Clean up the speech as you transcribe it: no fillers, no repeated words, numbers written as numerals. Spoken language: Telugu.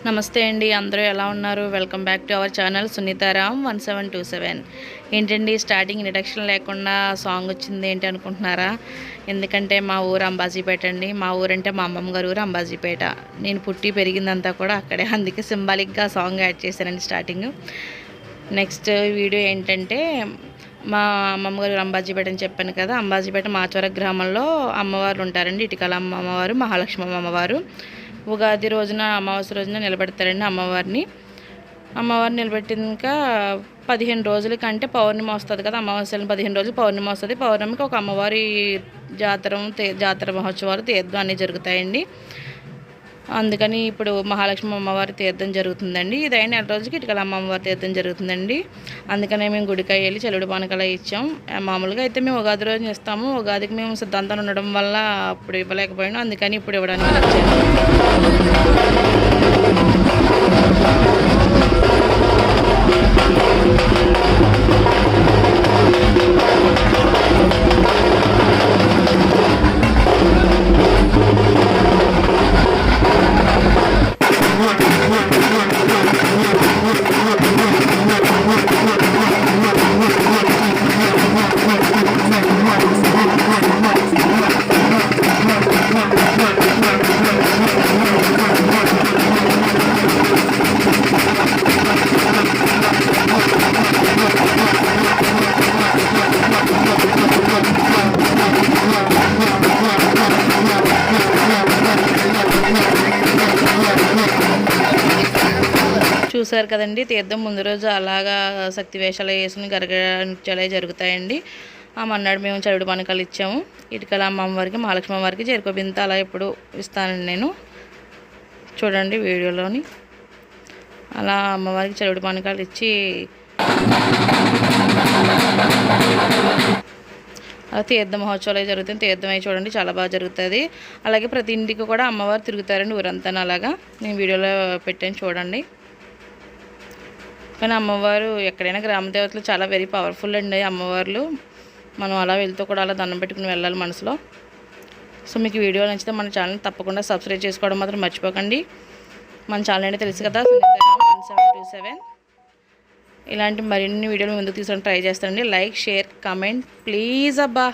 నమస్తే అండి, అందరూ ఎలా ఉన్నారు? Welcome back to our channel Sunitharam 1727. ఏంటండి స్టార్టింగ్ ఇంట్రడక్షన్ లేకుండా సాంగ్ వచ్చింది ఏంటి అనుకుంటున్నారా? ఎందుకంటే మా ఊరు అంబాజీపేట అండి. మా ఊరంటే మా అమ్మమ్మ గారు ఊరు అంబాజీపేట. నేను పుట్టి పెరిగిందంతా కూడా అక్కడే, అందుకే సింబాలిక్గా సాంగ్ యాడ్ చేశానండి స్టార్టింగ్. నెక్స్ట్ వీడియో ఏంటంటే మా అమ్మమ్మ గారు అంబాజీపేట అని చెప్పాను కదా, అంబాజీపేట మాచవర గ్రామంలో అమ్మవారు ఉంటారండి. ఇటుకల అమ్మవారు, మహాలక్ష్మి అమ్మవారు. ఉగాది రోజున అమావాస్య రోజున నిలబెడతారండి అమ్మవారిని నిలబెట్టినాక 15 రోజులకంటే పౌర్ణమి వస్తుంది కదా, అమావాస్యలను 15 రోజులు పౌర్ణమి వస్తుంది. పౌర్ణమికి ఒక అమ్మవారి జాతర మహోత్సవాలు తీర్థం అన్నీ జరుగుతాయండి. అందుకని ఇప్పుడు మహాలక్ష్మి అమ్మవారి తీర్థం జరుగుతుందండి. ఇది అయిన నెల రోజుకి ఇటుకల అమ్మవారి తీర్థం జరుగుతుందండి. అందుకనే మేము గుడికాయ వెళ్ళి చలుడు పానకాలు ఇచ్చాం. మామూలుగా అయితే మేము ఉగాది రోజున ఇస్తాము. ఉగాదికి మేము సిద్ధాంతాలు ఉండడం వల్ల అప్పుడు ఇవ్వలేకపోయాను, అందుకని ఇప్పుడు ఇవ్వడానికి వచ్చాను. చూసారు కదండి, తీర్థం ముందు రోజు అలాగా శక్తి వేషాలు వేసుకుని గరగ నృత్యాలు జరుగుతాయండి. ఆ మన్నాడు మేము చరుడు పానకాలు ఇచ్చాము. ఇటుకల అమ్మవారికి, మహాలక్ష్మి అమ్మవారికి చేరుకో బింత అలా ఎప్పుడు ఇస్తానండి నేను. చూడండి వీడియోలోని అలా అమ్మవారికి చరుడు పానకాలు ఇచ్చి అలా తీర్థ మహోత్సవాలు జరుగుతుంది. తీర్థం అవి చూడండి చాలా బాగా జరుగుతుంది. అలాగే ప్రతి ఇంటికి కూడా అమ్మవారు తిరుగుతారండి ఊరంతా. అలాగా నేను వీడియోలో పెట్టాను చూడండి. కానీ అమ్మవారు ఎక్కడైనా గ్రామ దేవతలు చాలా వెరీ పవర్ఫుల్ అండి అమ్మవార్లు. మనం అలా వెళ్తూ కూడా అలా దండం పెట్టుకుని వెళ్ళాలి మనసులో. సో మీకు వీడియో నచ్చితే మన ఛానల్ తప్పకుండా సబ్స్క్రైబ్ చేసుకోవడం మాత్రం మర్చిపోకండి. మన ఛానల్ అంటే తెలుసు కదా, 1727. ఇలాంటి మరిన్ని వీడియోలు ముందుకు తీసుకొని ట్రై చేస్తానండి. లైక్, షేర్, కామెంట్ ప్లీజ్ అబ్బా.